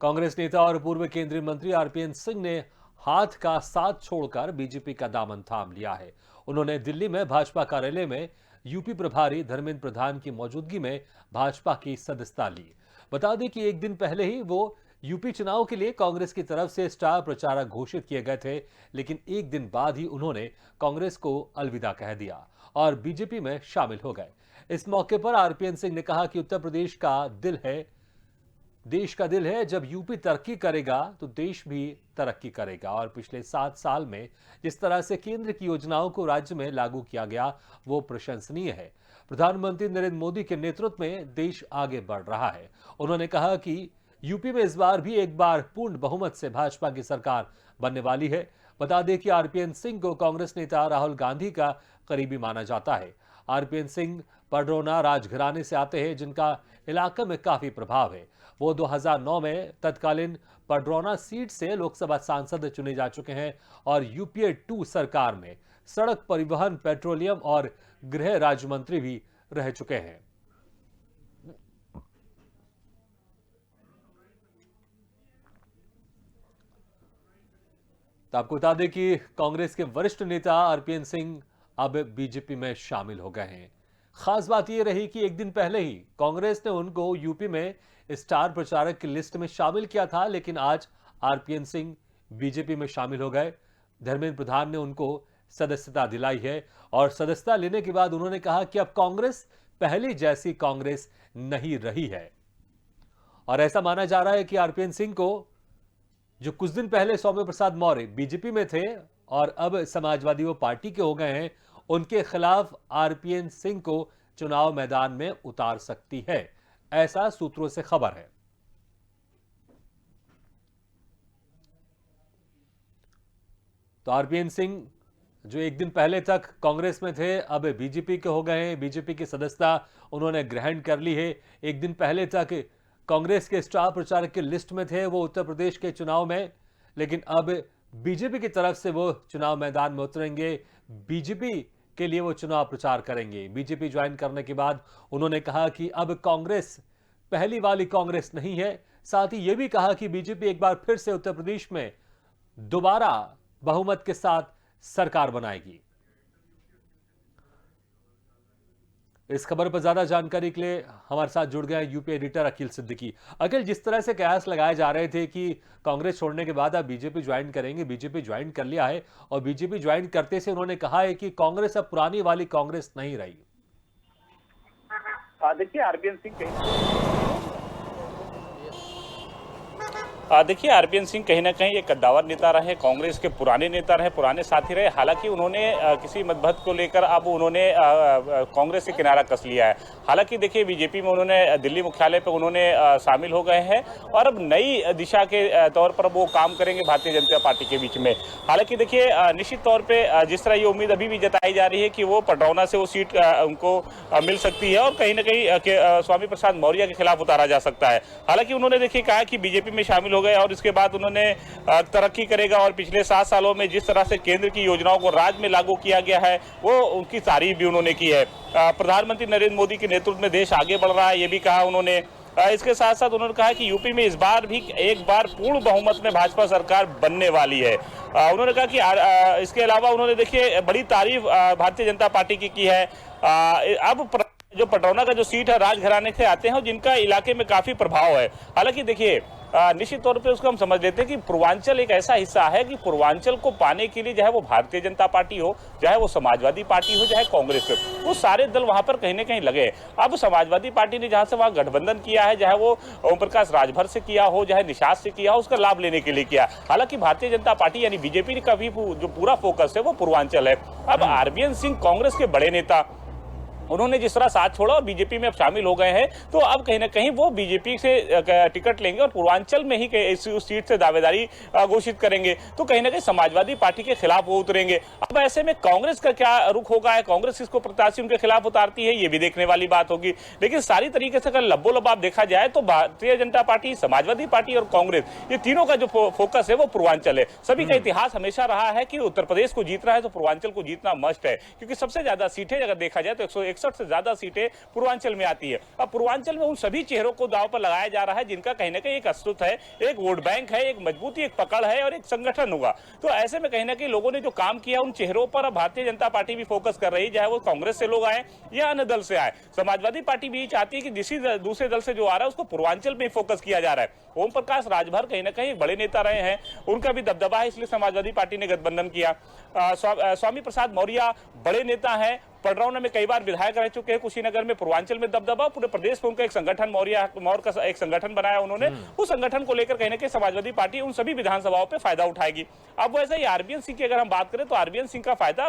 कांग्रेस नेता और पूर्व केंद्रीय मंत्री आरपीएन सिंह ने हाथ का साथ छोड़कर बीजेपी का दामन थाम लिया है। उन्होंने दिल्ली में भाजपा कार्यालय में यूपी प्रभारी धर्मेंद्र प्रधान की मौजूदगी में भाजपा की सदस्यता ली। बता दें कि एक दिन पहले ही वो यूपी चुनाव के लिए कांग्रेस की तरफ से स्टार प्रचारक घोषित किए गए थे, लेकिन एक दिन बाद ही उन्होंने कांग्रेस को अलविदा कह दिया और बीजेपी में शामिल हो गए। इस मौके पर आरपीएन सिंह ने कहा कि उत्तर प्रदेश का दिल है, देश का दिल है। जब यूपी तरक्की करेगा तो देश भी तरक्की करेगा और पिछले 7 साल में जिस तरह से केंद्र की योजनाओं को राज्य में लागू किया गया वो प्रशंसनीय है। प्रधानमंत्री नरेंद्र मोदी के नेतृत्व में देश आगे बढ़ रहा है। उन्होंने कहा कि यूपी में इस बार भी एक बार पूर्ण बहुमत से भाजपा की सरकार बनने वाली है। बता दें कि आरपीएन सिंह को कांग्रेस नेता राहुल गांधी का करीबी माना जाता है। आरपीएन सिंह पडरौना राजघराने से आते हैं, जिनका इलाके में काफी प्रभाव है। वो 2009 में तत्कालीन पडरौना सीट से लोकसभा सांसद चुने जा चुके हैं और यूपीए 2 सरकार में सड़क परिवहन, पेट्रोलियम और गृह राज्य मंत्री भी रह चुके हैं। तो आपको बता दें कि कांग्रेस के वरिष्ठ नेता आरपीएन सिंह अब बीजेपी में शामिल हो गए हैं। खास बात यह रही कि एक दिन पहले ही कांग्रेस ने उनको यूपी में स्टार प्रचारक की लिस्ट में शामिल किया था, लेकिन आज आरपीएन सिंह बीजेपी में शामिल हो गए। धर्मेंद्र प्रधान ने उनको सदस्यता दिलाई है और सदस्यता लेने के बाद उन्होंने कहा कि अब कांग्रेस पहले जैसी कांग्रेस नहीं रही है। और ऐसा माना जा रहा है कि आरपीएन सिंह को, जो कुछ दिन पहले सौम्य प्रसाद मौर्य बीजेपी में थे और अब समाजवादी पार्टी के हो गए हैं, उनके खिलाफ आरपीएन सिंह को चुनाव मैदान में उतार सकती है, ऐसा सूत्रों से खबर है। तो आरपीएन सिंह जो एक दिन पहले तक कांग्रेस में थे, अब बीजेपी के हो गए हैं। बीजेपी की सदस्यता उन्होंने ग्रहण कर ली है। एक दिन पहले तक कांग्रेस के स्टार प्रचारक की लिस्ट में थे वो उत्तर प्रदेश के चुनाव में, लेकिन अब बीजेपी की तरफ से वो चुनाव मैदान में उतरेंगे। बीजेपी के लिए वो चुनाव प्रचार करेंगे। बीजेपी ज्वाइन करने के बाद उन्होंने कहा कि अब कांग्रेस पहली वाली कांग्रेस नहीं है। साथ ही यह भी कहा कि बीजेपी एक बार फिर से उत्तर प्रदेश में दोबारा बहुमत के साथ सरकार बनाएगी। इस खबर पर ज्यादा जानकारी के लिए हमारे साथ जुड़ गए यूपी एडिटर अखिल सिद्दीकी। अखिल, जिस तरह से कयास लगाए जा रहे थे कि कांग्रेस छोड़ने के बाद आप बीजेपी ज्वाइन करेंगे, बीजेपी ज्वाइन कर लिया है और बीजेपी ज्वाइन करते से उन्होंने कहा है कि कांग्रेस अब पुरानी वाली कांग्रेस नहीं रही। देखिए आरपीएन सिंह कहीं ना कहीं एक कद्दावर नेता रहे, कांग्रेस के पुराने नेता रहे, पुराने साथी रहे। हालांकि उन्होंने किसी मतभेद को लेकर अब उन्होंने कांग्रेस से किनारा कस लिया है। हालांकि देखिए बीजेपी में उन्होंने दिल्ली मुख्यालय पर उन्होंने शामिल हो गए हैं और अब नई दिशा के तौर पर वो काम करेंगे भारतीय जनता पार्टी के बीच में। हालांकि देखिए निश्चित तौर पर जिस तरह ये उम्मीद अभी भी जताई जा रही है कि वो पडरौना से वो सीट उनको मिल सकती है और कहीं ना कहीं स्वामी प्रसाद मौर्य के खिलाफ उतारा जा सकता है। हालांकि उन्होंने देखिए कहा कि बीजेपी में शामिल गए और इसके बाद उन्होंने तरक्की करेगा और पिछले 7 सालों में जिस तरह से केंद्र की योजनाओं को राज्य में लागू किया गया है वो उनकी तारीफ भी उन्होंने की है। प्रधानमंत्री नरेंद्र मोदी के नेतृत्व में देश आगे बढ़ रहा है, ये भी कहा उन्होंने। इसके साथ साथ उन्होंने कहा कि यूपी में इस बार भी एक बार पूर्ण बहुमत में भाजपा सरकार बनने वाली है। उन्होंने कहा कि इसके अलावा उन्होंने देखिए बड़ी तारीफ भारतीय जनता पार्टी की है। अब जो पडरौना का जो सीट है राजघराने से आते हैं और जिनका इलाके में काफी प्रभाव है। हालांकि देखिए निश्चित तौर पे उसको हम समझ लेते हैं कि पूर्वांचल एक ऐसा हिस्सा है कि पूर्वांचल को पाने के लिए चाहे वो भारतीय जनता पार्टी हो, चाहे वो समाजवादी पार्टी हो, चाहे कांग्रेस हो, वो सारे दल वहां पर कहीं ना कहीं लगे। अब समाजवादी पार्टी ने जहां से वहां गठबंधन किया है, चाहे वो ओम प्रकाश राजभर से किया हो, चाहे निषाद से किया हो, उसका लाभ लेने के लिए किया। हालांकि भारतीय जनता पार्टी यानी बीजेपी का भी जो पूरा फोकस है वो पूर्वांचल है। अब आरपीएन सिंह कांग्रेस के बड़े नेता, उन्होंने जिस तरह साथ छोड़ा और बीजेपी में अब शामिल हो गए हैं, तो अब कहीं ना कहीं वो बीजेपी से टिकट लेंगे और पूर्वांचल में ही उस सीट से दावेदारी घोषित करेंगे। तो कहीं ना कहीं समाजवादी पार्टी के खिलाफ वो उतरेंगे। अब ऐसे में कांग्रेस का क्या रुख होगा, है कांग्रेस किसको प्रत्याशी उनके खिलाफ उतारती है, ये भी देखने वाली बात होगी। लेकिन सारी तरीके से अगर लब्बो लबाब देखा जाए तो भारतीय जनता पार्टी, समाजवादी पार्टी और कांग्रेस, ये तीनों का जो फोकस है वो पूर्वांचल है। सभी का इतिहास हमेशा रहा है कि उत्तर प्रदेश को जीतना है तो पूर्वांचल को जीतना मस्ट है, क्योंकि सबसे ज्यादा सीटें अगर देखा जाए तो 61 से ज्यादा सीटें पूर्वांचल में आती है। अब पूर्वांचल में उन सभी चेहरों को दांव पर लगाया जा रहा है जिनका कहीं ना कहीं एक अस्तित्व है, एक वोट बैंक है, एक मजबूती, एक पकड़ है और एक संगठन होगा। तो ऐसे में कहीं ना कहीं लोगों ने जो काम किया उन चेहरों पर अब भारतीय जनता पार्टी भी फोकस कर रही है, चाहे वो कांग्रेस से लोग आए या अन्य दल से आए। समाजवादी पार्टी भी चाहती है कि दूसरे दल से जो आ रहा है उसको पूर्वांचल में फोकस किया जा रहा है। ओम प्रकाश राजभर कहीं ना कहीं बड़े नेता रहे हैं, उनका भी दबदबा है, इसलिए समाजवादी पार्टी ने गठबंधन किया। स्वामी प्रसाद मौर्य बड़े नेता हैं, पडरौना में कई बार विधायक रह चुके हैं, कुशीनगर में, पूर्वांचल में दबदबा, पूरे प्रदेश में उनका एक संगठन मौर्य का एक संगठन बनाया उन्होंने। उस संगठन को लेकर कहीं ना कहीं समाजवादी पार्टी उन सभी विधानसभाओं पे फायदा उठाएगी। अब वैसे ही आरबीएन सिंह की अगर हम बात करें तो आरबीएन सिंह का फायदा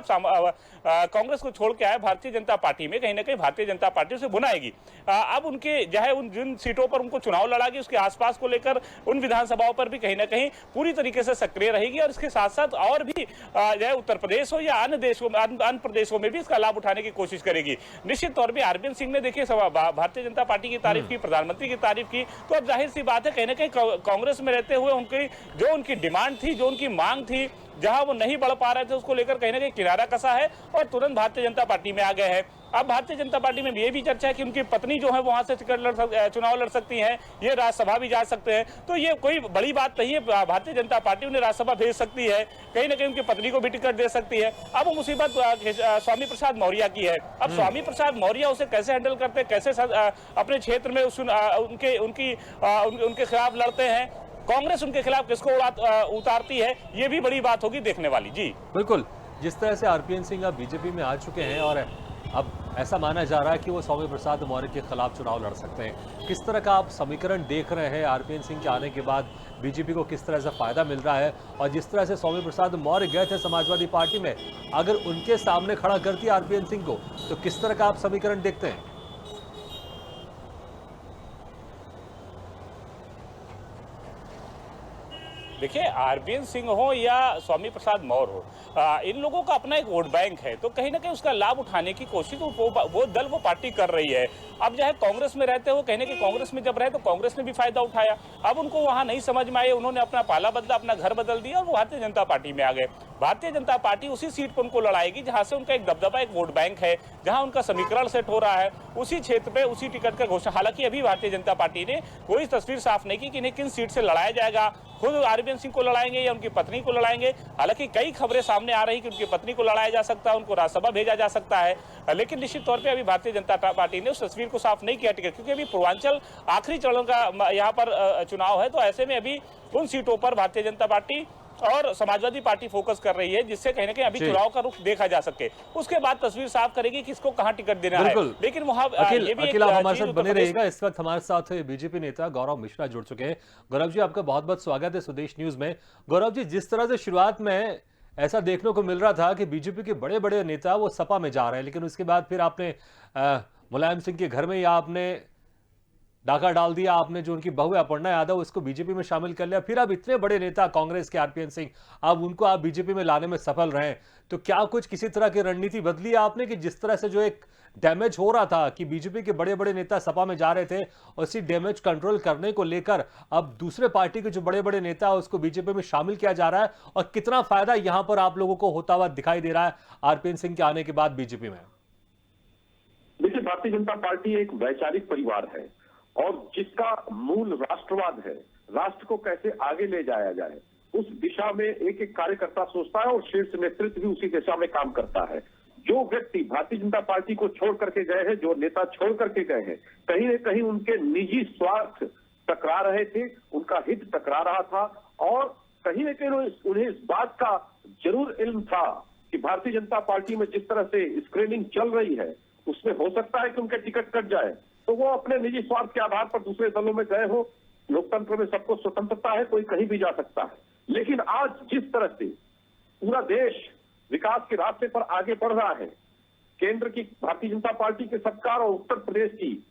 कांग्रेस को छोड़ के आए भारतीय जनता पार्टी में, कहीं ना कहीं भारतीय जनता पार्टी उसे भुनाएगी। अब उनके चाहे उन जिन सीटों पर उनको चुनाव लड़ागी उसके आसपास को लेकर उन विधानसभाओं पर भी कहीं ना कहीं पूरी तरीके से सक्रिय रहेगी और इसके साथ साथ और भी चाहे उत्तर प्रदेश हो या अन्य प्रदेशों में भी इसका लाभ उठाने की कोशिश करेगी। निश्चित तौर पे आरबीएन सिंह ने देखिए भारतीय जनता पार्टी की तारीफ की, प्रधानमंत्री की तारीफ की, तो अब जाहिर सी बात है कहीं ना कहीं कांग्रेस में रहते हुए उनकी डिमांड थी, जो उनकी मांग थी, जहां वो नहीं बढ़ पा रहे थे उसको लेकर कहीं ना कहीं किनारा कसा है और तुरंत भारतीय जनता पार्टी में आ गए हैं। अब भारतीय जनता पार्टी में ये भी चर्चा है कि उनकी पत्नी जो है वहां से चुनाव लड़ सकती हैं, ये राज्यसभा भी जा सकते हैं, तो ये कोई बड़ी बात नहीं है। भारतीय जनता पार्टी उन्हें राज्यसभा भेज सकती है, कहीं ना कहीं उनकी पत्नी को भी टिकट दे सकती है। अब वो मुसीबत स्वामी प्रसाद मौर्य की है। अब स्वामी प्रसाद मौर्य उसे कैसे हैंडल करते हैं, कैसे अपने क्षेत्र में उनके खिलाफ लड़ते हैं, कांग्रेस उनके खिलाफ किसको उतारती है, ये भी बड़ी बात होगी देखने वाली। जी बिल्कुल, जिस तरह से आरपीएन सिंह अब बीजेपी में आ चुके हैं और अब ऐसा माना जा रहा है कि वो स्वामी प्रसाद मौर्य के खिलाफ चुनाव लड़ सकते हैं, किस तरह का आप समीकरण देख रहे हैं आरपीएन सिंह के आने के बाद बीजेपी को किस तरह से फायदा मिल रहा है? और जिस तरह से स्वामी प्रसाद मौर्य गए थे समाजवादी पार्टी में, अगर उनके सामने खड़ा करती है आरपीएन सिंह को तो किस तरह का आप समीकरण देखते हैं? देखिए, आरबीएन सिंह हो या स्वामी प्रसाद मौर्य हो, इन लोगों का अपना एक वोट बैंक है, तो कहीं ना कहीं उसका लाभ उठाने की कोशिश वो पार्टी कर रही है। अब चाहे कांग्रेस में रहते हो, कहीं ना कहीं कांग्रेस में जब रहे तो कांग्रेस ने भी फायदा उठाया, अब उनको वहां नहीं समझ में आए, उन्होंने अपना पाला बदला, अपना घर बदल दिया और वो भारतीय जनता पार्टी में आ गए। भारतीय जनता पार्टी उसी सीट पर उनको लड़ाएगी जहां से उनका एक दबदबा, एक वोट बैंक है, जहां उनका समीकरण सेट हो रहा है, उसी क्षेत्र पे उसी टिकट का घोषणा। हालांकि अभी भारतीय जनता पार्टी ने कोई तस्वीर साफ नहीं की कि इन्हें किन सीट से लड़ाया जाएगा, खुद आरबीएन सिंह को लड़ाएंगे या उनकी पत्नी को लड़ाएंगे। हालांकि कई खबरें सामने आ रही कि उनकी पत्नी को लड़ाया जा सकता है, उनको राज्यसभा भेजा जा सकता है, लेकिन निश्चित तौर पे अभी भारतीय जनता पार्टी ने उस तस्वीर को साफ नहीं किया टिकट, क्योंकि अभी पूर्वांचल आखिरी चरण का यहाँ पर चुनाव है। तो ऐसे में अभी उन सीटों पर भारतीय जनता पार्टी और समाजवादी पार्टी फोकस कर रही है, जिससे कहीं ना कहीं अभी चुनाव का रुख देखा जा सके, उसके बाद तस्वीर साफ करेगी किसको कहां टिकट देना है। लेकिन वहां अखिल आप हमारे साथ बने रहिएगा। इस वक्त हमारे साथ बीजेपी नेता गौरव मिश्रा जुड़ चुके हैं। गौरव जी, आपका बहुत बहुत स्वागत है स्वदेश न्यूज में। गौरव जी, जिस तरह से शुरुआत में ऐसा देखने को मिल रहा था कि बीजेपी के बड़े बड़े नेता वो सपा में जा रहे हैं, लेकिन उसके बाद फिर आपने मुलायम सिंह के घर में ही आपने डाका डाल दिया, आपने जो उनकी बहू है अपर्णा यादव उसको बीजेपी में शामिल कर लिया, फिर अब इतने बड़े नेता कांग्रेस के आरपीएन सिंह, अब उनको आप बीजेपी में लाने में सफल रहे, तो क्या कुछ किसी तरह की रणनीति बदली है आपने कि जिस तरह से जो एक डैमेज हो रहा था कि बीजेपी के बड़े बड़े नेता सपा में जा रहे थे, उसी डैमेज कंट्रोल करने को लेकर अब दूसरे पार्टी के जो बड़े बड़े नेता है उसको बीजेपी में शामिल किया जा रहा है, और कितना फायदा यहां पर आप लोगों को होता हुआ दिखाई दे रहा है आरपीएन सिंह के आने के बाद बीजेपी में? देखिए, भारतीय जनता पार्टी एक वैचारिक परिवार है और जिसका मूल राष्ट्रवाद है, राष्ट्र को कैसे आगे ले जाया जाए उस दिशा में एक एक कार्यकर्ता सोचता है और शीर्ष नेतृत्व भी उसी दिशा में काम करता है। जो व्यक्ति भारतीय जनता पार्टी को छोड़ करके गए हैं, जो नेता छोड़ करके गए हैं, कहीं न कहीं उनके निजी स्वार्थ टकरा रहे थे, उनका हित टकरा रहा था, और कहीं न कहीं उन्हें इस बात का जरूर इल्म था कि भारतीय जनता पार्टी में जिस तरह से स्क्रीनिंग चल रही है उसमें हो सकता है कि उनके टिकट कट जाए, तो वो अपने निजी स्वार्थ के आधार पर दूसरे दलों में गए हो। लोकतंत्र में सबको स्वतंत्रता है, कोई कहीं भी जा सकता है, लेकिन आज जिस तरह से पूरा देश विकास के रास्ते पर आगे बढ़ रहा है, केंद्र की भारतीय जनता पार्टी की सरकार और उत्तर प्रदेश की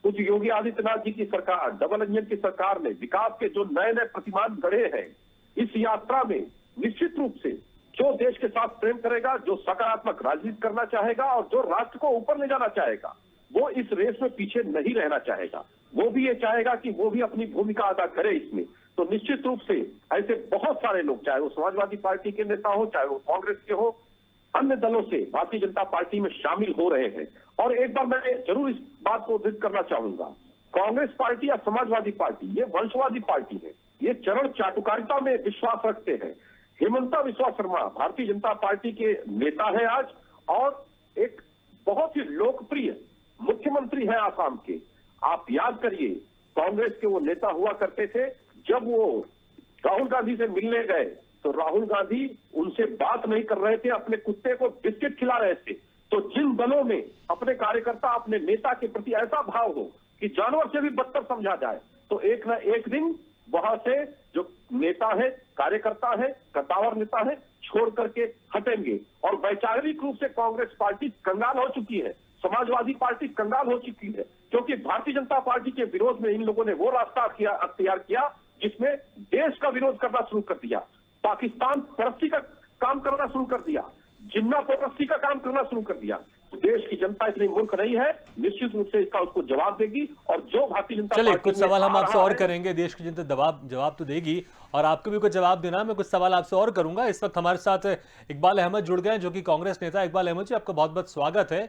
कुछ योगी आदित्यनाथ जी की सरकार, डबल इंजन की सरकार ने विकास के जो नए नए प्रतिमान गढ़े हैं, इस यात्रा में निश्चित रूप से जो देश के साथ प्रेम करेगा, जो सकारात्मक राजनीति करना चाहेगा और जो राष्ट्र को ऊपर ले जाना चाहेगा, वो इस रेस में पीछे नहीं रहना चाहेगा। वो भी ये चाहेगा कि वो भी अपनी भूमिका अदा करे इसमें। तो निश्चित रूप से ऐसे बहुत सारे लोग, चाहे वो समाजवादी पार्टी के नेता हो, चाहे वो कांग्रेस के हो, अन्य दलों से भारतीय जनता पार्टी में शामिल हो रहे हैं। और एक बार मैं जरूर इस बात को उद्धृत करना चाहूंगा, कांग्रेस पार्टी या समाजवादी पार्टी ये वंशवादी पार्टी है, ये चरण चाटुकारिता में विश्वास रखते हैं। हेमंता बिस्वा शर्मा भारतीय जनता पार्टी के नेता है आज, और एक बहुत ही लोकप्रिय मुख्यमंत्री है आसाम के। आप याद करिए, कांग्रेस के वो नेता हुआ करते थे, जब वो राहुल गांधी से मिलने गए तो राहुल गांधी उनसे बात नहीं कर रहे थे, अपने कुत्ते को बिस्किट खिला रहे थे। तो जिन दलों में अपने कार्यकर्ता अपने नेता के प्रति ऐसा भाव हो कि जानवर से भी बदतर समझा जाए, तो एक न एक दिन वहां से जो नेता है, कार्यकर्ता है, कद्दावर नेता है, छोड़ करके हटेंगे। और वैचारिक रूप से कांग्रेस पार्टी कंगाल हो चुकी है, समाजवादी पार्टी कंगाल हो चुकी है, क्योंकि भारतीय जनता पार्टी के विरोध में इन लोगों ने वो रास्ता अख्तियार किया जिसमें देश का विरोध करना शुरू कर दिया, पाकिस्तान परस्ती का काम करना शुरू कर दिया, जिन्ना परस्ती का काम करना शुरू कर दिया। तो देश की जनता इतनी मूर्ख नहीं है, निश्चित रूप से इसका उसको जवाब देगी। और जो भारतीय जनता चलिए, पार्टी कुछ में सवाल हम आ आपसे रहा और है, करेंगे। देश की जनता जवाब तो देगी और आपको भी कुछ जवाब देना है। मैं कुछ सवाल आपसे और करूंगा। इस वक्त हमारे साथ इकबाल अहमद जुड़ गए हैं, जो कि कांग्रेस नेता। इकबाल अहमद जी, आपका बहुत बहुत स्वागत है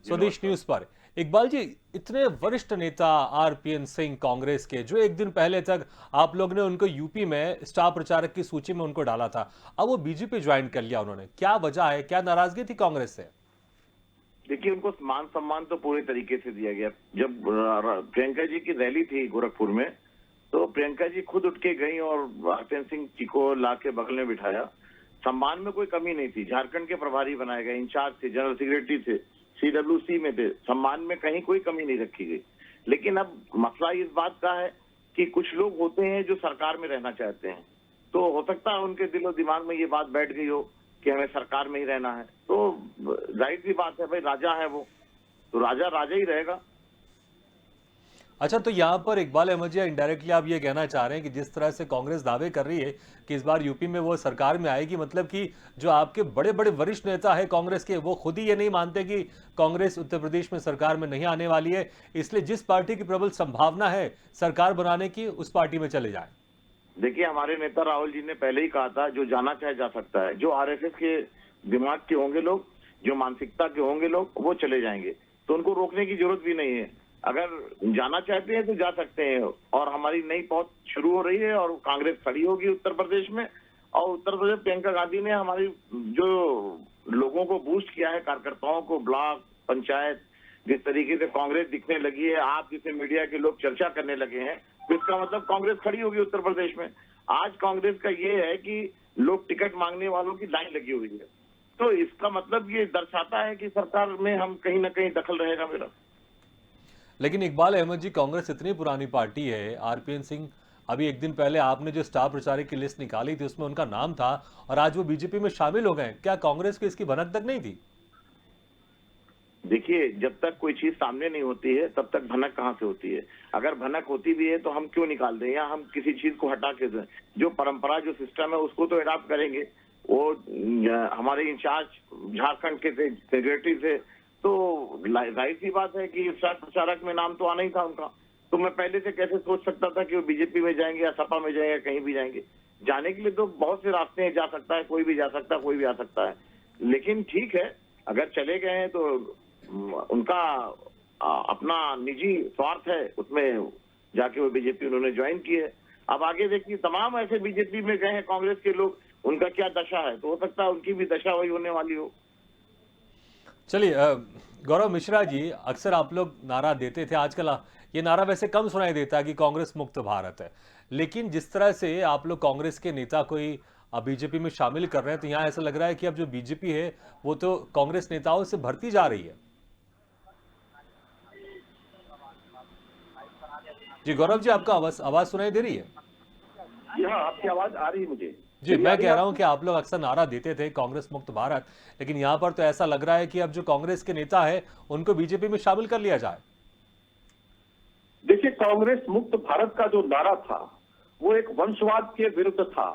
स्वदेश न्यूज पर। इकबाल जी, इतने वरिष्ठ नेता आरपीएन सिंह कांग्रेस के, जो एक दिन पहले तक आप लोग ने उनको यूपी में स्टार प्रचारक की सूची में उनको डाला था, अब वो बीजेपी ज्वाइन कर लिया उन्होंने, क्या वजह है, क्या नाराजगी थी कांग्रेस से? देखिए, उनको मान सम्मान तो पूरे तरीके से दिया गया। जब प्रियंका जी की रैली थी गोरखपुर में, तो प्रियंका जी खुद उठ के गई और आरपीएन सिंह जी को ला के बगल में बिठाया। सम्मान में कोई कमी नहीं थी। झारखंड के प्रभारी बनाए गए, इंचार्ज थे, जनरल सेक्रेटरी थे, सीडब्ल्यूसी में थे। सम्मान में कहीं कोई कमी नहीं रखी गई। लेकिन अब मसला इस बात का है कि कुछ लोग होते हैं जो सरकार में रहना चाहते हैं, तो हो सकता है उनके दिलो दिमाग में ये बात बैठ गई हो कि हमें सरकार में ही रहना है। तो जाहिर सी बात है भाई, राजा है वो, तो राजा राजा ही रहेगा। अच्छा, तो यहाँ पर इकबाल अहमद जी, इनडायरेक्टली आप ये कहना चाह रहे हैं कि जिस तरह से कांग्रेस दावे कर रही है कि इस बार यूपी में वो सरकार में आएगी, मतलब कि जो आपके बड़े बड़े वरिष्ठ नेता है कांग्रेस के, वो खुद ही ये नहीं मानते कि कांग्रेस उत्तर प्रदेश में सरकार में नहीं आने वाली है, इसलिए जिस पार्टी की प्रबल संभावना है सरकार बनाने की, उस पार्टी में चले जाए? देखिए, हमारे नेता राहुल जी ने पहले ही कहा था, जो जाना चाहे जा सकता है। जो आरएसएस के दिमाग के होंगे लोग, जो मानसिकता के होंगे लोग, वो चले जाएंगे, तो उनको रोकने की जरूरत भी नहीं है। अगर जाना चाहते हैं तो जा सकते हैं। और हमारी नई पहुंच शुरू हो रही है और कांग्रेस खड़ी होगी उत्तर प्रदेश में। और उत्तर प्रदेश प्रियंका गांधी ने हमारी जो लोगों को बूस्ट किया है, कार्यकर्ताओं को, ब्लॉक पंचायत, जिस तरीके से कांग्रेस दिखने लगी है, आप जैसे मीडिया के लोग चर्चा करने लगे हैं, तो इसका मतलब कांग्रेस खड़ी होगी उत्तर प्रदेश में। आज कांग्रेस का ये है कि लोग टिकट मांगने वालों की लाइन लगी हुई है, तो इसका मतलब ये दर्शाता है कि सरकार में हम कहीं ना कहीं दखल रहेगा मेरा। लेकिन इकबाल अहमद जी, कांग्रेस इतनी पुरानी पार्टी है, आरपीएन सिंह, अभी एक दिन पहले आपने जो स्टार प्रचारक की लिस्ट निकाली थी उसमें उनका नाम था, और आज वो बीजेपी में शामिल हो गए। क्या कांग्रेस को इसकी भनक तक नहीं थी? देखिए, जब तक कोई चीज सामने नहीं होती है तब तक भनक कहाँ से होती है। अगर भनक होती भी है तो हम क्यों निकाल दें, या हम किसी चीज को हटा के दें। जो परंपरा, जो सिस्टम है, उसको तो अडॉप्ट करेंगे। वो हमारे इंचार्ज झारखंड के थे, सेक्रेटरी थे, तो जाहिर सी बात है कि स्टार प्रचारक में नाम तो आना ही था उनका। तो मैं पहले से कैसे सोच सकता था कि वो बीजेपी में जाएंगे या सपा में जाएंगे, कहीं भी जाएंगे। जाने के लिए तो बहुत से रास्ते हैं, जा सकता है, कोई भी जा सकता है, कोई भी आ सकता है। लेकिन ठीक है, अगर चले गए हैं तो उनका अपना निजी स्वार्थ है, उसमें जाके वो बीजेपी उन्होंने ज्वाइन की है। अब आगे देखिए, तमाम ऐसे बीजेपी में गए हैं कांग्रेस के लोग, उनका क्या दशा है, तो हो सकता है उनकी भी दशा वही होने वाली हो। चलिए, गौरव मिश्रा जी, अक्सर आप लोग नारा देते थे, आजकल ये नारा वैसे कम सुनाई देता है कि कांग्रेस मुक्त भारत है, लेकिन जिस तरह से आप लोग कांग्रेस के नेता कोई बीजेपी में शामिल कर रहे हैं, तो यहाँ ऐसा लग रहा है कि अब जो बीजेपी है वो तो कांग्रेस नेताओं से भरती जा रही है। जी गौरव जी, आपका आवाज सुनाई दे रही है? जी हाँ, आपकी आवाज आ रही है मुझे। जी, मैं कह रहा हूं कि आप लोग अक्सर नारा देते थे कांग्रेस मुक्त भारत, लेकिन यहां पर तो ऐसा लग रहा है कि अब जो कांग्रेस के नेता है उनको बीजेपी में शामिल कर लिया जाए। देखिए, कांग्रेस मुक्त भारत का जो नारा था वो एक वंशवाद के विरुद्ध था।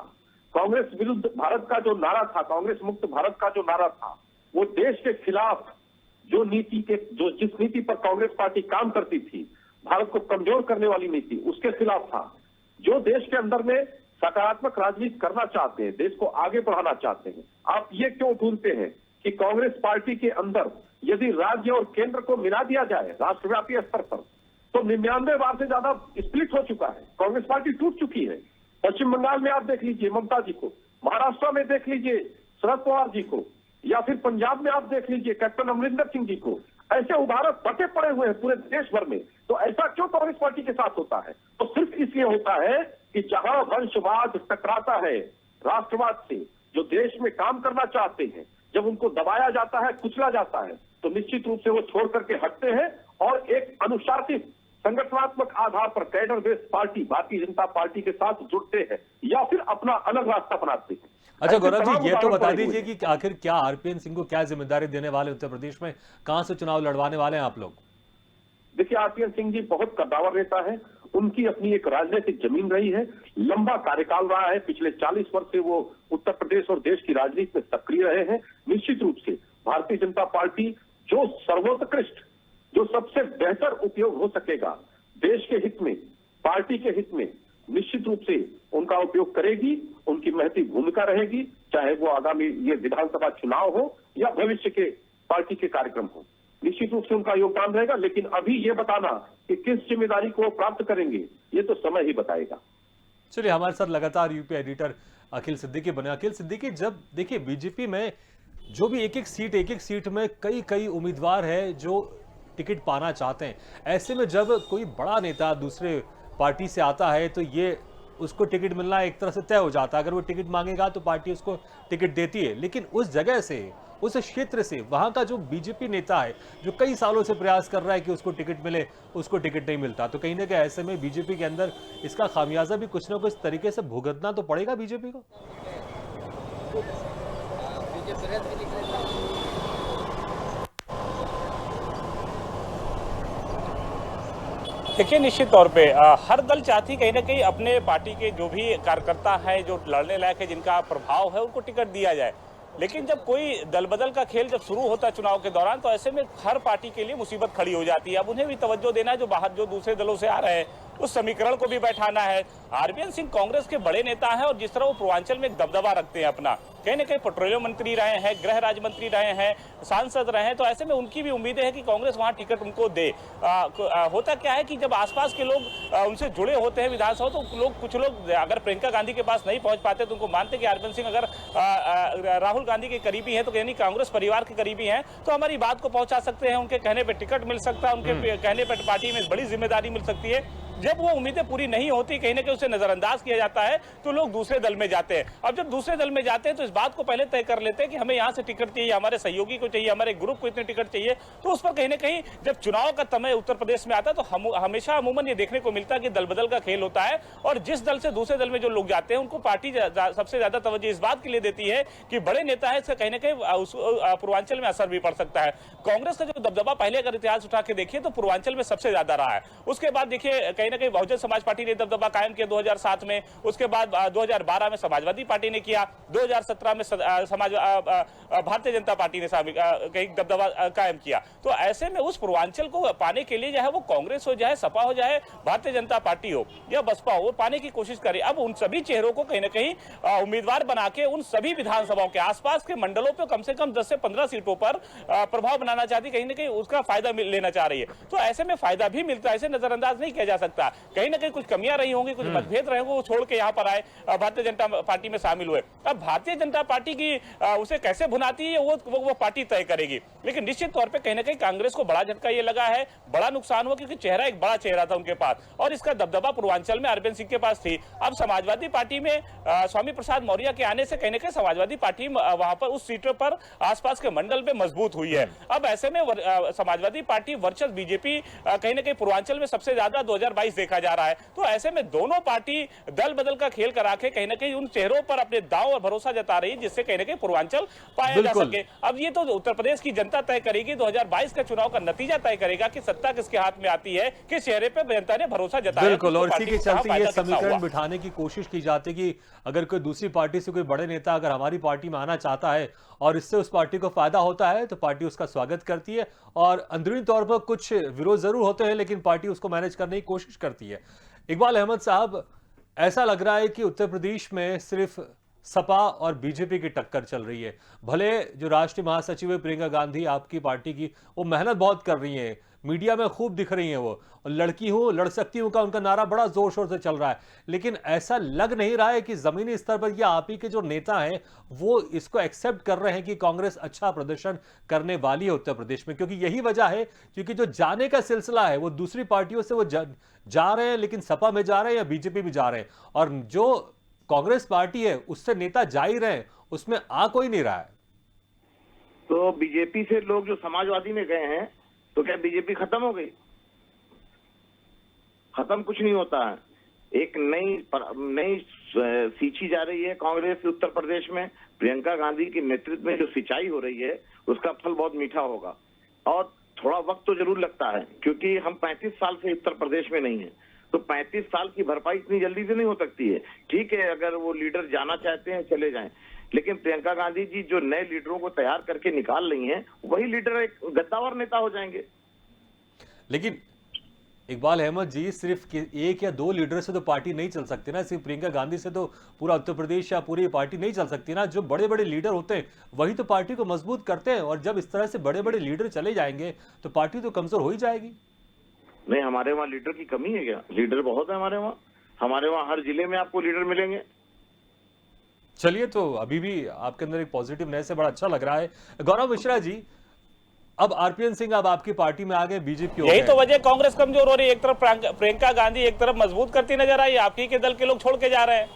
कांग्रेस विरुद्ध भारत का जो नारा था, कांग्रेस मुक्त भारत का जो नारा था, वो देश के खिलाफ जो जिस नीति पर कांग्रेस पार्टी काम करती थी, भारत को कमजोर करने वाली नीति, उसके खिलाफ था। जो देश के अंदर में सकारात्मक राजनीति करना चाहते हैं, देश को आगे बढ़ाना चाहते हैं, आप ये क्यों ढूंढते हैं कि कांग्रेस पार्टी के अंदर यदि राज्य और केंद्र को मिला दिया जाए राष्ट्रव्यापी स्तर पर, तो 99 बार से ज्यादा स्प्लिट हो चुका है। कांग्रेस पार्टी टूट चुकी है। पश्चिम बंगाल में आप देख लीजिए ममता जी को, महाराष्ट्र में देख लीजिए शरद पवार जी को, या फिर पंजाब में आप देख लीजिए कैप्टन अमरिंदर सिंह जी को। ऐसे उदाहरण बटे पड़े हुए हैं पूरे देश भर में। तो ऐसा क्यों कांग्रेस पार्टी के साथ होता है? तो सिर्फ इसलिए होता है कि जहां वंशवाद टकराता है राष्ट्रवाद से, जो देश में काम करना चाहते हैं, जब उनको दबाया जाता है, कुचला जाता है, तो निश्चित रूप से वो छोड़ करके हटते हैं और एक अनुशासित संगठनात्मक आधार पर cadre based party Bharatiya Janata party के साथ जुड़ते हैं या फिर अपना अलग रास्ता अपनाते हैं। अच्छा ऐसे गौरव तमाम जी, ये तो उदाहरण बता पड़े हुए दीजिए कि आखिर क्या आरपीएन सिंह को क्या जिम्मेदारी देने वाले उत्तर प्रदेश में, कहां से चुनाव लड़वाने वाले हैं आप लोग? देखिए, आरपीएन सिंह जी बहुत कद्दावर नेता है। उनकी अपनी एक राजनीतिक जमीन रही है, लंबा कार्यकाल रहा है। पिछले 40 वर्ष से वो उत्तर प्रदेश और देश की राजनीति में सक्रिय रहे हैं। निश्चित रूप से भारतीय जनता पार्टी जो सर्वोत्कृष्ट, जो सबसे बेहतर उपयोग हो सकेगा देश के हित में, पार्टी के हित में, निश्चित रूप से उनका उपयोग करेगी। उनकी महती भूमिका रहेगी, चाहे वो आगामी ये विधानसभा चुनाव हो या भविष्य के पार्टी के कार्यक्रम हो। निश्चित रूप से उनका योगदान रहेगा। लेकिन अभी ये बताना कि किस जिम्मेदारी को वो प्राप्त करेंगे, ये तो समय ही बताएगा। चलिए, हमारे साथ लगातार यूपी एडिटर अखिल सिद्दीकी बने। अखिल सिद्दीकी, जब देखिए बीजेपी में जो भी एक एक सीट में कई उम्मीदवार है जो टिकट पाना चाहते हैं, ऐसे में जब कोई बड़ा नेता दूसरे पार्टी से आता है तो ये उसको टिकट मिलना एक तरह से तय हो जाता है। अगर वो टिकट मांगेगा तो पार्टी उसको टिकट देती है। लेकिन उस जगह से, उस क्षेत्र से वहां का जो बीजेपी नेता है जो कई सालों से प्रयास कर रहा है कि उसको टिकट मिले, उसको टिकट नहीं मिलता। तो कहीं ना कहीं ऐसे में बीजेपी के अंदर इसका खामियाजा भी कुछ ना कुछ तरीके से भुगतना तो पड़ेगा बीजेपी को। देखिए, निश्चित तौर पे हर दल चाहती कहीं ना कहीं अपने पार्टी के जो भी कार्यकर्ता है, जो लड़ने लायक है, जिनका प्रभाव है, उनको टिकट दिया जाए। लेकिन जब कोई दल बदल का खेल जब शुरू होता है चुनाव के दौरान, तो ऐसे में हर पार्टी के लिए मुसीबत खड़ी हो जाती है। अब उन्हें भी तवज्जो देना है जो बाहर, जो दूसरे दलों से आ रहे हैं, उस समीकरण को भी बैठाना है। आरपीएन सिंह कांग्रेस के बड़े नेता हैं और जिस तरह वो पूर्वांचल में एक दबदबा रखते हैं अपना, कहीं ना कहीं पेट्रोलियम मंत्री रहे हैं, गृह राज्य मंत्री रहे हैं, सांसद रहे हैं, तो ऐसे में उनकी भी उम्मीदें हैं कि कांग्रेस वहां टिकट उनको दे। होता क्या है कि जब आसपास के लोग उनसे जुड़े होते हैं विधानसभा, तो कुछ लोग अगर प्रियंका गांधी के पास नहीं पहुंच पाते तो उनको मानते कि आरपीएन सिंह अगर राहुल गांधी के करीबी है, तो यानी कांग्रेस परिवार के करीबी हैं, तो हमारी बात को पहुंचा सकते हैं, उनके कहने पर टिकट मिल सकता है, उनके कहने पर पार्टी में बड़ी जिम्मेदारी मिल सकती है। जब वो उम्मीदें पूरी नहीं होती, कहीं ना कहीं उसे नजरअंदाज किया जाता है, तो लोग दूसरे दल में जाते हैं। अब जब दूसरे दल में जाते हैं तो इस बात को पहले तय कर लेते हैं कि हमें यहाँ से टिकट चाहिए, हमारे सहयोगी को चाहिए, हमारे ग्रुप को इतने टिकट चाहिए। तो उस पर कहीं ना कहीं जब चुनाव का समय उत्तर प्रदेश में आता है तो हमेशा अमूमन ये देखने को मिलता है कि दल बदल का खेल होता है, और जिस दल से दूसरे दल में जो लोग जाते हैं उनको पार्टी सबसे ज्यादा तवज्जो इस बात के लिए देती है कि बड़े नेता है, इसका कहीं ना कहीं पूर्वांचल में असर भी पड़ सकता है। कांग्रेस का जो दबदबा पहले अगर इतिहास उठा के देखिए तो पूर्वांचल में सबसे ज्यादा रहा है। उसके बाद देखिए कहीं ना कहीं बहुजन समाज पार्टी ने दबदबा कायम किया 2007 में, उसके बाद 2012 में समाजवादी पार्टी ने किया, 2017 में भारतीय जनता पार्टी ने कहीं दबदबा कायम किया। तो ऐसे में उस पूर्वांचल को पाने के लिए, चाहे वो कांग्रेस हो, चाहे सपा हो, चाहे भारतीय जनता पार्टी हो या बसपा हो, पाने की कोशिश करे। अब उन सभी चेहरों को कहीं ना कहीं उम्मीदवार बना के उन सभी विधानसभाओं के आसपास के मंडलों पर कम से कम 10 से 15 सीटों पर प्रभाव बनाना चाहती, कहीं ना कहीं उसका फायदा लेना चाह रही है। तो ऐसे में फायदा भी मिलता है, इसे नजरअंदाज नहीं किया जा सकता। कहीं ना कहीं कुछ कमियां रही होंगी, कुछ मतभेद रहे होंगे, वो छोड़ के यहाँ पर आए, भारतीय जनता पार्टी में शामिल हुए। अब भारतीय जनता पार्टी की उसे कैसे भुनाती है वो पार्टी तय करेगी। लेकिन निश्चित तौर पे कहीं ना कहीं कांग्रेस को बड़ा झटका ये लगा है, बड़ा नुकसान हुआ, क्योंकि चेहरा एक बड़ा चेहरा था उनके पास और इसका दबदबा पूर्वांचल में आरपीएन सिंह के पास थी। अब समाजवादी पार्टी में स्वामी प्रसाद मौर्य के आने से कहीं ना कहीं समाजवादी पार्टी वहां पर उस सीटों पर आसपास के मंडल में मजबूत हुई है। अब ऐसे में समाजवादी पार्टी वर्चस्व बीजेपी कहीं ना कहीं पूर्वांचल में सबसे ज्यादा 2022 देखा जा रहा है। तो ऐसे में दोनों पार्टी दल बदल का खेल करा के कहीं ना कहीं उन चेहरों पर अपने दांव और भरोसा जता रही है, जिससे कहीं ना कहीं पूर्वांचल पाया जा सके। अब ये तो उत्तर प्रदेश की जनता तय करेगी, 2022 का चुनाव का नतीजा तय करेगा कि सत्ता किसके हाथ में आती है, किस चेहरे पर जनता ने भरोसा जताया। बिल्कुल, और इसी के चलते ये समीकरण बिठाने की कोशिश की जाती है कि अगर कोई दूसरी पार्टी से कोई बड़े नेता अगर हमारी पार्टी में आना चाहता है और इससे उस पार्टी को फायदा होता है तो पार्टी उसका स्वागत करती है, और अंदरूनी तौर पर कुछ विरोध जरूर होते हैं लेकिन पार्टी उसको मैनेज करने की कोशिश करती है। इकबाल अहमद साहब, ऐसा लग रहा है कि उत्तर प्रदेश में सिर्फ सपा और बीजेपी की टक्कर चल रही है। भले जो राष्ट्रीय महासचिव है प्रियंका गांधी आपकी पार्टी की, वो मेहनत बहुत कर रही हैं, मीडिया में खूब दिख रही हैं वो, और लड़की हूं लड़ सकती हूं का उनका नारा बड़ा जोर शोर से चल रहा है। लेकिन ऐसा लग नहीं रहा है कि जमीनी स्तर पर ये आप ही के जो नेता हैं वो इसको एक्सेप्ट कर रहे हैं कि कांग्रेस अच्छा प्रदर्शन करने वाली है उत्तर प्रदेश में, क्योंकि यही वजह है, क्योंकि जो जाने का सिलसिला है वो दूसरी पार्टियों से वो जा रहे हैं, लेकिन सपा में जा रहे हैं या बीजेपी में जा रहे हैं, और जो कांग्रेस पार्टी है उससे नेता जा ही रहे हैं, उसमें आ कोई नहीं रहा है। तो बीजेपी से लोग जो समाजवादी में गए हैं, तो क्या बीजेपी खत्म हो गई? खत्म कुछ नहीं होता है। एक नई सींची जा रही है कांग्रेस उत्तर प्रदेश में। प्रियंका गांधी के नेतृत्व में जो सिंचाई हो रही है उसका फल बहुत मीठा होगा, और थोड़ा वक्त तो जरूर लगता है, क्योंकि हम 35 साल से उत्तर प्रदेश में नहीं है, तो 35 साल की भरपाई इतनी जल्दी से नहीं हो सकती है। ठीक है, अगर वो लीडर जाना चाहते हैं चले जाएं, लेकिन प्रियंका गांधी जी जो नए लीडरों को तैयार करके निकाल रही हैं, वही लीडर एक गद्दावर नेता हो जाएंगे। लेकिन इकबाल अहमद जी, सिर्फ एक या दो लीडर से तो पार्टी नहीं चल सकती ना, सिर्फ प्रियंका गांधी से तो पूरा उत्तर प्रदेश या पूरी पार्टी नहीं चल सकती ना। जो बड़े बड़े लीडर होते हैं वही तो पार्टी को मजबूत करते हैं, और जब इस तरह से बड़े बड़े लीडर चले जाएंगे तो पार्टी तो कमजोर हो ही जाएगी। नहीं, हमारे वहाँ लीडर की कमी है क्या? लीडर बहुत है हमारे वहाँ। हमारे वहाँ हर जिले में आपको लीडर मिलेंगे। चलिए, तो अभी भी आपके अंदर एक पॉजिटिवनेस है, बड़ा अच्छा लग रहा है। गौरव मिश्रा जी, अब आरपीएन सिंह अब आपकी पार्टी में आ गए, बीजेपी यही तो वजह कांग्रेस कमजोर हो रही है। एक तरफ प्रियंका गांधी एक तरफ मजबूत करती नजर आई, आपकी के दल के लोग छोड़ के जा रहे हैं।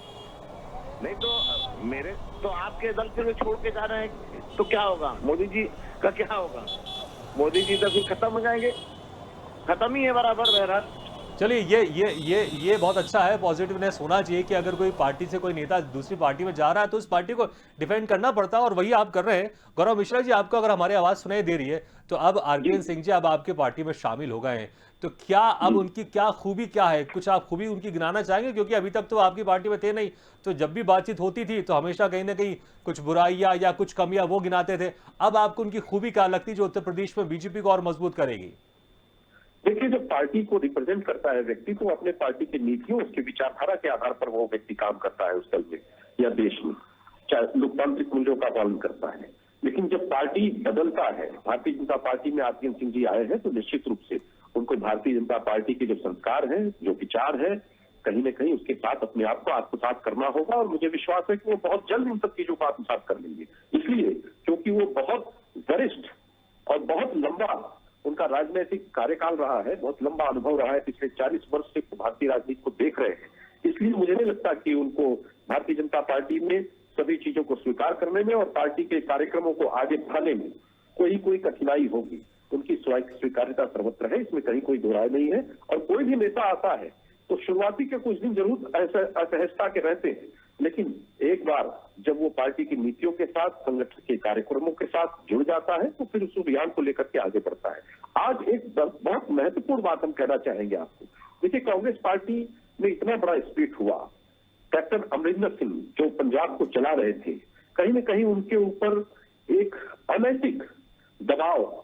नहीं तो मेरे तो आपके दल से छोड़ के जा रहे हैं, तो क्या होगा? मोदी जी का क्या होगा? मोदी जी तो फिर खत्म हो जाएंगे। खत्म ही है बराबर। बहरहाल चलिए, ये बहुत अच्छा है, पॉजिटिवनेस होना चाहिए कि अगर कोई पार्टी से कोई नेता दूसरी पार्टी में जा रहा है तो उस पार्टी को डिफेंड करना पड़ता है, और वही आप कर रहे हैं। गौरव मिश्रा जी, आपको अगर हमारी आवाज सुनाई दे रही है तो अब आरपीएन सिंह जी अब आपके पार्टी में शामिल हो गए हैं, तो क्या अब उनकी क्या खूबी क्या है? कुछ आप खूबी उनकी गिनाना चाहेंगे? क्योंकि अभी तक तो आपकी पार्टी में थे नहीं, तो जब भी बातचीत होती थी तो हमेशा कहीं ना कहीं कुछ बुराइयां या कुछ कमियां वो गिनाते थे। अब आपको उनकी खूबी क्या लगती जो उत्तर प्रदेश में बीजेपी को और मजबूत करेगी? देखिए, जब पार्टी को रिप्रेजेंट करता है व्यक्ति, तो अपने पार्टी की नीतियों, उसकी विचारधारा के आधार पर वो व्यक्ति काम करता है उस दल में या देश में, चाहे लोकतांत्रिक मूल्यों का पालन करता है। लेकिन जब पार्टी बदलता है, भारतीय जनता पार्टी में आरपीएन सिंह जी आए हैं, तो निश्चित रूप से उनको भारतीय जनता पार्टी के जो संस्कार है, जो विचार है, कहीं न कहीं उसके साथ अपने आप को आत्मसात करना होगा, और मुझे विश्वास है कि वो बहुत जल्द इन सब चीजों को आत्मसात कर लेंगे। इसलिए क्योंकि वो बहुत वरिष्ठ और बहुत लंबा उनका राजनीतिक कार्यकाल रहा है, बहुत लंबा अनुभव रहा है, पिछले 40 वर्ष से भारतीय राजनीति को देख रहे हैं। इसलिए मुझे नहीं लगता कि उनको भारतीय जनता पार्टी में सभी चीजों को स्वीकार करने में और पार्टी के कार्यक्रमों को आगे बढ़ाने में कोई कठिनाई होगी। उनकी स्वीकार्यता सर्वत्र है, इसमें कहीं कोई दोहराय नहीं है। और कोई भी नेता आता है तो शुरुआती के कुछ दिन जरूर असहजता के रहते हैं, लेकिन एक बार जब वो पार्टी की नीतियों के साथ, संगठन के कार्यक्रमों के साथ जुड़ जाता है, तो फिर उस अभियान को लेकर के आगे बढ़ता है। आज एक बहुत महत्वपूर्ण बात हम कहना चाहेंगे आपको। देखिए, कांग्रेस पार्टी में इतना बड़ा स्प्लिट हुआ। कैप्टन अमरिंदर सिंह जो पंजाब को चला रहे थे, कहीं न कहीं उनके ऊपर एक अनैतिक दबाव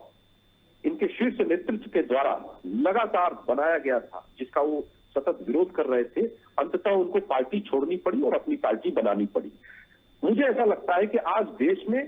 इनके शीर्ष नेतृत्व के द्वारा लगातार बनाया गया था, जिसका वो सतत विरोध कर रहे थे। अंततः उनको पार्टी छोड़नी पड़ी और अपनी पार्टी बनानी पड़ी। मुझे ऐसा लगता है कि आज देश में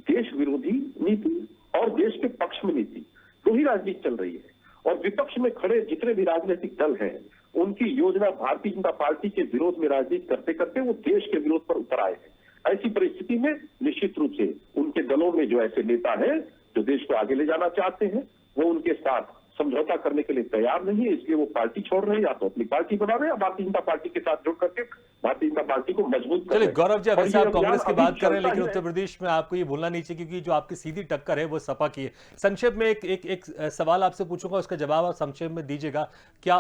देश विरोधी नीति और देश के पक्ष में नीति, दो ही राजनीति चल रही है, और विपक्ष में खड़े जितने भी राजनीतिक दल हैं, उनकी योजना भारतीय जनता पार्टी के विरोध में राजनीति करते करते वो देश के विरोध पर उतर आए हैं। ऐसी परिस्थिति में निश्चित रूप से उनके दलों में जो ऐसे नेता हैं जो देश को आगे ले जाना चाहते हैं, वो उनके साथ समझौता करने के लिए तैयार नहीं है। इसलिए वो पार्टी छोड़ रहे हैं, या तो अपनी पार्टी बना रहे हैं, या भारतीय जनता पार्टी के साथ जुड़ करके भारतीय जनता पार्टी को मजबूत कर रहे हैं। गौरव जी, वैसे आप कांग्रेस की बात कर रहे हैं, लेकिन है। उत्तर प्रदेश में आपको ये भूलना नहीं चाहिए, क्योंकि जो आपकी सीधी टक्कर है वो सपा की है। संक्षेप में एक सवाल आपसे पूछूंगा, उसका जवाब आप संक्षेप में दीजिएगा। क्या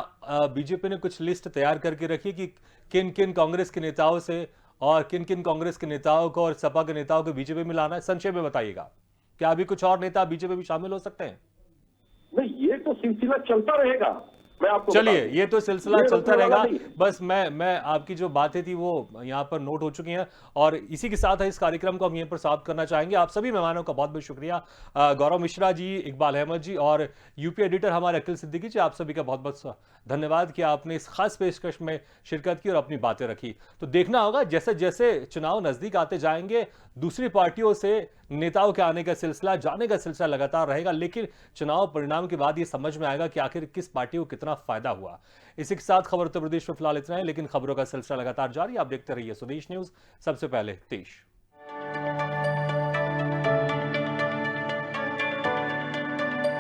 बीजेपी ने कुछ लिस्ट तैयार करके रखी कि किन किन कांग्रेस के नेताओं से और किन किन कांग्रेस के नेताओं को और सपा के नेताओं को बीजेपी में लाना है? संक्षेप में बताइएगा। क्या अभी कुछ और नेता बीजेपी में शामिल हो सकते हैं? नहीं, ये तो सिलसिला चलता रहेगा। मैं आपको चलिए, बता दूं। ये तो सिलसिला ये चलता रोकने वाला रहेगा। नहीं है। बस मैं आपकी जो बातें थी वो यहाँ पर नोट हो चुकी हैं और इसी के साथ इस कार्यक्रम को हम यहीं पर समाप्त करना चाहेंगे। आप सभी मेहमानों का बहुत-बहुत शुक्रिया। गौरव मिश्रा जी, इकबाल अहमद जी और यूपी एडिटर हमारे अकील सिद्दीकी जी, आप सभी का बहुत-बहुत धन्यवाद कि आपने इस खास पेशकश में शिरकत की और अपनी बातें रखी। तो देखना होगा जैसे-जैसे चुनाव नजदीक आते जाएंगे, दूसरी पार्टियों से नेताओं के आने का सिलसिला, जाने का सिलसिला लगातार रहेगा, लेकिन चुनाव परिणाम के बाद ये समझ में आएगा कि आखिर किस पार्टी को कितना फायदा हुआ। इसी के साथ खबर उत्तर प्रदेश में फिलहाल इतना है, लेकिन खबरों का सिलसिला लगातार जारी। आप देखते रहिए स्वदेश न्यूज, सबसे पहले देश।